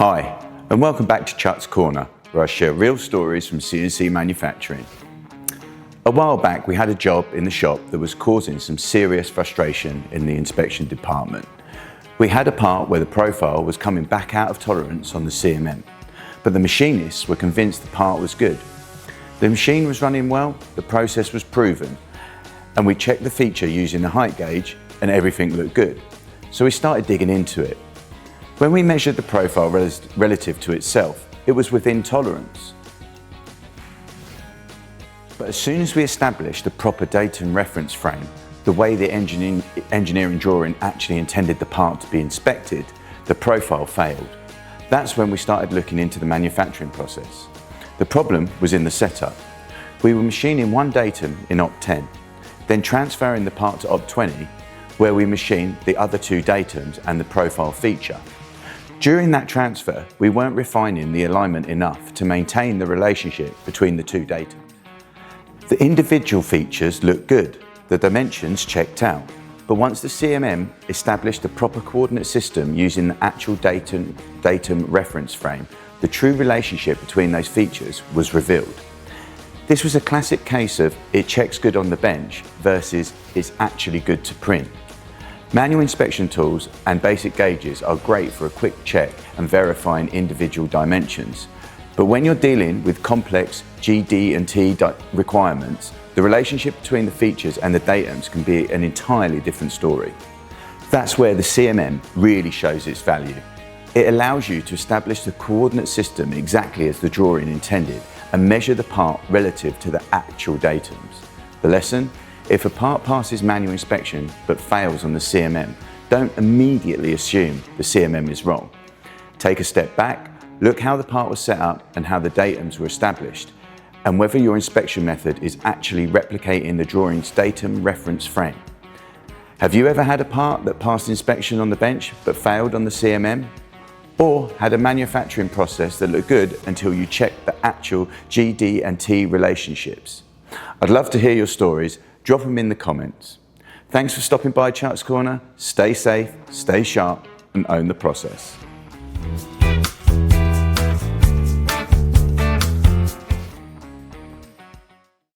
Hi, and welcome back to Chuck's Corner, where I share real stories from CNC manufacturing. A while back, we had a job in the shop that was causing some serious frustration in the inspection department. We had a part where the profile was coming back out of tolerance on the CMM, but the machinists were convinced the part was good. The machine was running well, the process was proven, and we checked the feature using the height gauge and everything looked good. So we started digging into it. When we measured the profile relative to itself, it was within tolerance. But as soon as we established the proper Datum reference frame, the way the engineering drawing actually intended the part to be inspected, the profile failed. That's when we started looking into the manufacturing process. The problem was in the setup. We were machining one Datum in Op 10, then transferring the part to Op 20, where we machined the other two Datums and the profile feature. During that transfer, we weren't refining the alignment enough to maintain the relationship between the two Datums. The individual features looked good, the dimensions checked out, but once the CMM established a proper coordinate system using the actual Datum reference frame, the true relationship between those features was revealed. This was a classic case of it checks good on the bench versus it's actually good to print. Manual inspection tools and basic gauges are great for a quick check and verifying individual dimensions. But when you're dealing with complex GD&T requirements, the relationship between the features and the datums can be an entirely different story. That's where the CMM really shows its value. It allows you to establish the coordinate system exactly as the drawing intended and measure the part relative to the actual datums. The lesson? If a part passes manual inspection but fails on the CMM, don't immediately assume the CMM is wrong. Take a step back, look how the part was set up and how the datums were established, and whether your inspection method is actually replicating the drawing's Datum reference frame. Have you ever had a part that passed inspection on the bench but failed on the CMM? Or had a manufacturing process that looked good until you checked the actual GD&T relationships? I'd love to hear your stories. Drop them in the comments. Thanks for stopping by Chuck's Corner. Stay safe, stay sharp, and own the process.